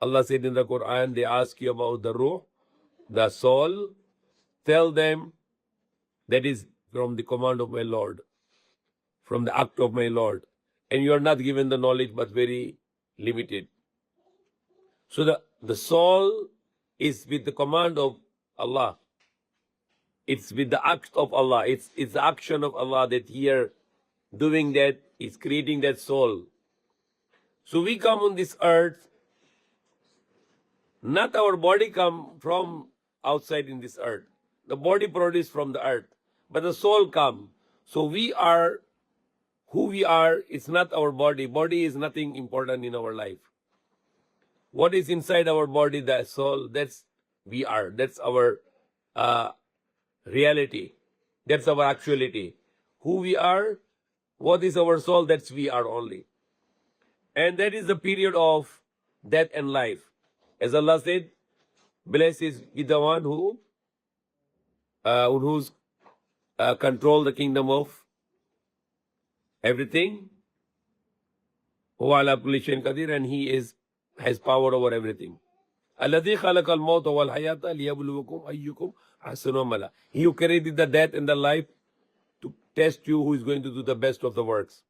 Allah said in the Quran, they ask you about the ruh, the soul. Tell them that is from the command of my Lord, from the act of my Lord. And you are not given the knowledge, but very limited. So the soul is with the command of Allah. It's with the act of Allah. It's the action of Allah that here doing that is creating that soul. So we come on this earth, not our body come from outside in this earth. The body produced from the earth, but the soul come. So we are who we are. It's not our body. Body is nothing important in our life. What is inside our body, the soul, that's we are. That's our reality. That's our actuality. Who we are, what is our soul, that's we are only. And that is the period of death and life. As Allah said, blessed is the one who's control the kingdom of everything. And he has power over everything. الذي خلق الموت والحياة ليبلوكم أيكم أحسن عملا. He who created the death and the life to test you who is going to do the best of the works.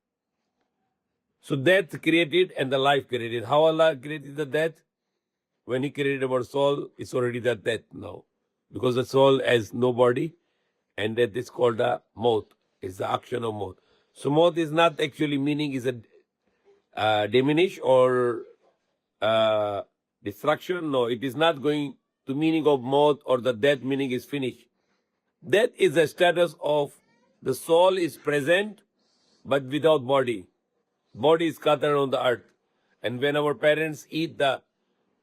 So death created and the life created. How Allah created the death? When He created our soul, it's already the death now. Because the soul has no body, and that is called the maut. It's the action of maut. So maut is not actually meaning is a diminish or destruction. No, it is not going to meaning of maut or the death meaning is finished. Death is the status of the soul is present but without body. Body is scattered on the earth. And when our parents eat the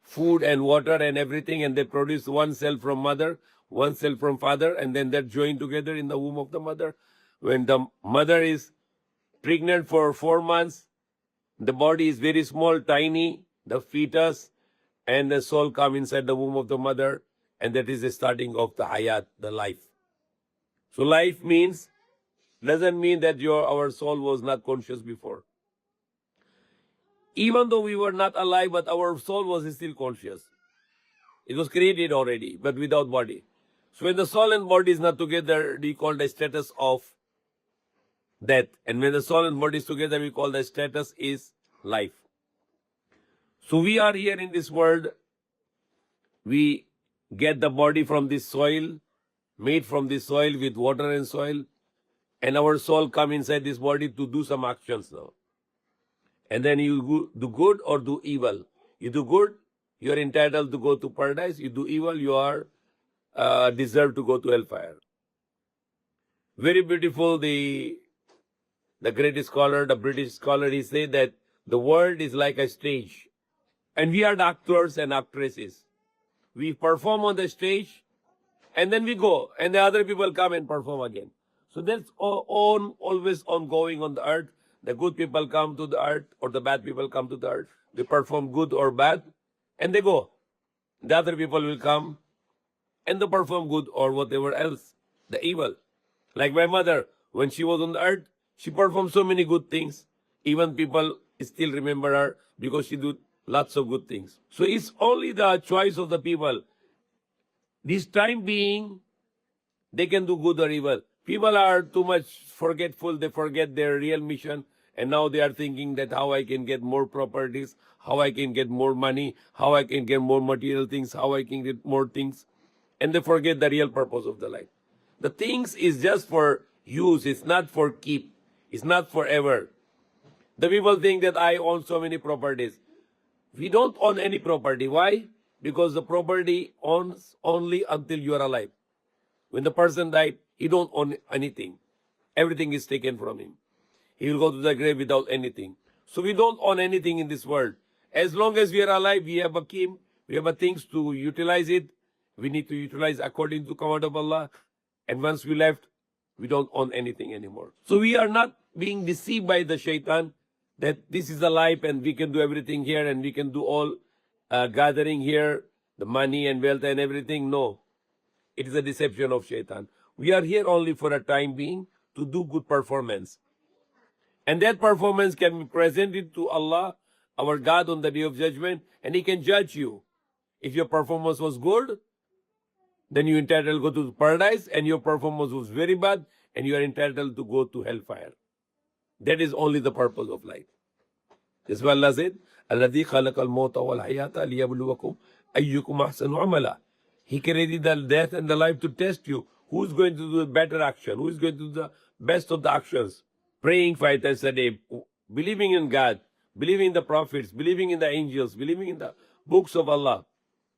food and water and everything, and they produce one cell from mother, one cell from father, and then they're joined together in the womb of the mother. When the mother is pregnant for 4 months, the body is very small, tiny, the fetus and the soul come inside the womb of the mother, and that is the starting of the hayat, the life. So life doesn't mean that our soul was not conscious before. Even though we were not alive, but our soul was still conscious. It was created already, but without body. So when the soul and body is not together, we call the status of death. And when the soul and body is together, we call the status is life. So we are here in this world. We get the body from this soil, made from this soil with water and soil. And our soul come inside this body to do some actions now. And then you do good or do evil. You do good, you are entitled to go to paradise. You do evil, you are deserve to go to hellfire. Very beautiful. The great scholar, the British scholar, he said that the world is like a stage. And we are the actors and actresses. We perform on the stage, and then we go, and the other people come and perform again. So that's always ongoing on the earth. The good people come to the earth, or the bad people come to the earth. They perform good or bad, and they go. The other people will come, and they perform good or whatever else, the evil. Like my mother, when she was on the earth, she performed so many good things. Even people still remember her because she did lots of good things. So it's only the choice of the people. This time being, they can do good or evil. People are too much forgetful. They forget their real mission. And now they are thinking that how I can get more properties, how I can get more money, how I can get more material things, how I can get more things. And they forget the real purpose of the life. The things is just for use. It's not for keep. It's not forever. The people think that I own so many properties. We don't own any property. Why? Because the property owns only until you are alive. When the person died, he don't own anything. Everything is taken from him. He will go to the grave without anything. So we don't own anything in this world. As long as we are alive, we have a kim, we have a things to utilize it. We need to utilize according to the command of Allah. And once we left, we don't own anything anymore. So we are not being deceived by the shaitan that this is a life and we can do everything here and we can do all gathering here, the money and wealth and everything. No, it is a deception of shaitan. We are here only for a time being to do good performance. And that performance can be presented to Allah our God on the day of judgment, and He can judge you. If your performance was good, then you're entitled to go to paradise, and your performance was very bad, and you are entitled to go to hellfire. That is only the purpose of life. That's why Allah said, الَّذِي خَلَقَ الْمَوْتَ وَالْحَيَاةَ لِيَبْلُوَكُمْ أَيُّكُمْ أَحْسَنُ عَمَلًا. He created the death and the life to test you. Who's going to do the better action? Who is going to do the best of the actions? Praying 5 times a day, believing in God, believing in the prophets, believing in the angels, believing in the books of Allah,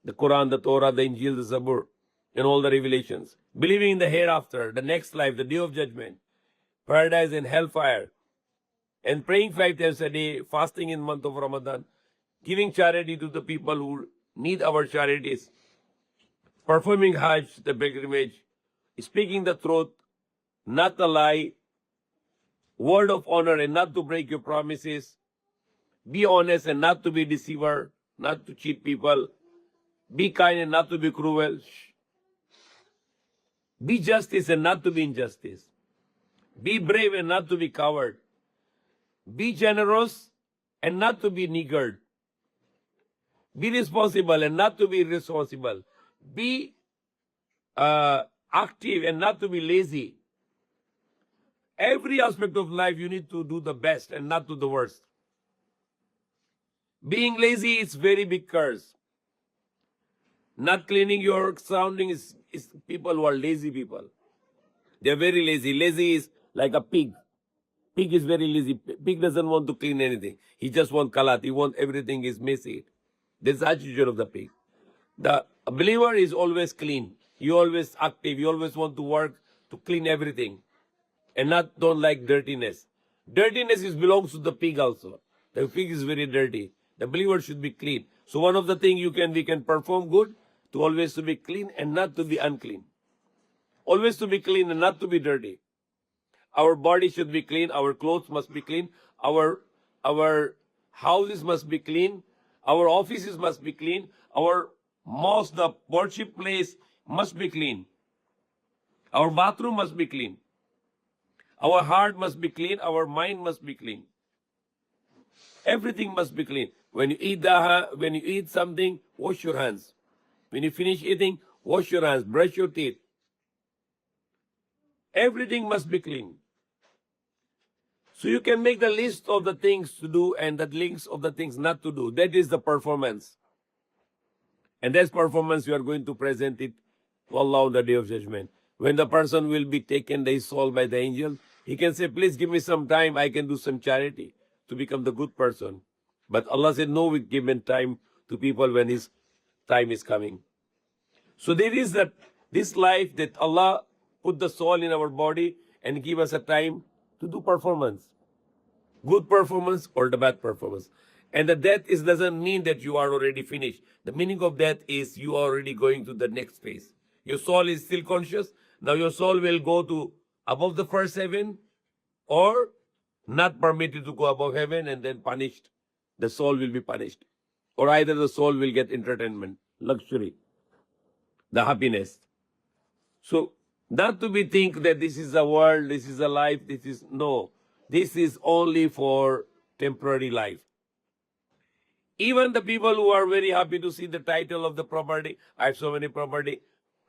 the Quran, the Torah, the Injil, the Zabur, and all the revelations. Believing in the hereafter, the next life, the day of judgment, paradise and hellfire, and praying 5 times a day, fasting in month of Ramadan, giving charity to the people who need our charities, performing Hajj, the pilgrimage, speaking the truth, not a lie, word of honor and not to break your promises, be honest and not to be deceiver, not to cheat people, be kind and not to be cruel, be justice and not to be injustice, be brave and not to be coward, be generous and not to be niggard, be responsible and not to be irresponsible, be active and not to be lazy. Every aspect of life you need to do the best and not do the worst. Being lazy is very big curse. Not cleaning your surroundings is people who are lazy people. They are very lazy. Lazy is like a pig. Pig is very lazy. Pig doesn't want to clean anything. He just wants kalat. He wants everything is messy. That's the attitude of the pig. The believer is always clean. You always active. You always want to work to clean everything. And not don't like dirtiness. Dirtiness belongs to the pig also. The pig is very dirty. The believer should be clean. So one of the things we can perform good, to always to be clean and not to be unclean. Always to be clean and not to be dirty. Our body should be clean. Our clothes must be clean. Our houses must be clean. Our offices must be clean. Our mosque, the worship place must be clean. Our bathroom must be clean. Our heart must be clean. Our mind must be clean. Everything must be clean. When you eat something, wash your hands. When you finish eating, wash your hands, brush your teeth. Everything must be clean. So you can make the list of the things to do and the list of the things not to do. That is the performance. And that performance you are going to present it to Allah on the day of judgment. When the person will be taken his soul by the angel, he can say, please give me some time, I can do some charity to become the good person. But Allah said, no, we give time to people when his time is coming. So there is this life that Allah put the soul in our body and give us a time to do performance. Good performance or the bad performance. And the death doesn't mean that you are already finished. The meaning of death is you are already going to the next phase. Your soul is still conscious. Now your soul will go to above the first heaven or not permitted to go above heaven and then punished. The soul will be punished. Or either the soul will get entertainment, luxury, the happiness. So not to be think that this is a world, this is a life, no. This is only for temporary life. Even the people who are very happy to see the title of the property, I have so many property,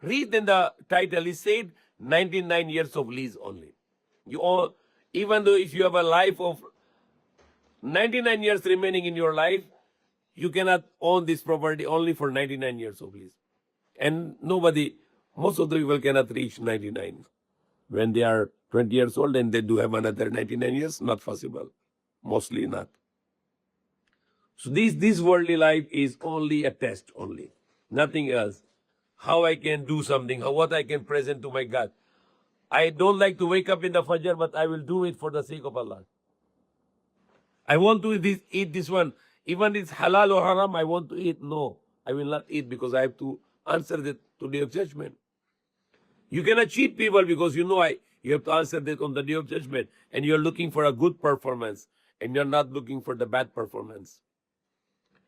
read in the title, it said 99 years of lease only. Even though if you have a life of 99 years remaining in your life, you cannot own this property only for 99 years of lease. And most of the people cannot reach 99. When they are 20 years old and they do have another 99 years, not possible. Mostly not. So this worldly life is only a test only. Nothing else. How I can do something, what I can present to my God. I don't like to wake up in the Fajr, but I will do it for the sake of Allah. I want to eat this one. Even it's halal or haram, I want to eat. No, I will not eat because I have to answer that to the day of judgment. You cannot cheat people because you have to answer that on the day of judgment. And you're looking for a good performance and you're not looking for the bad performance.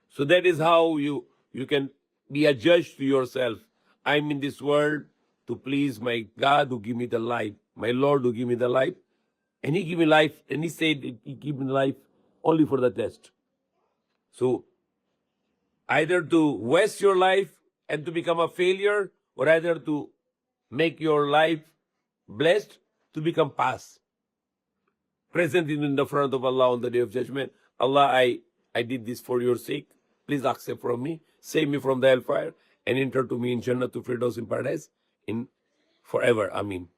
So that is how you can be a judge to yourself. I'm in this world to please my God who give me the life, my Lord who give me the life. And he give me life, and he said he give me life only for the test. So either to waste your life and to become a failure, or either to make your life blessed to become past, present in the front of Allah on the day of judgment. Allah, I did this for your sake. Please accept from me, save me from the hellfire, and enter to me in Jannah to Firdaus in paradise in forever. Amin.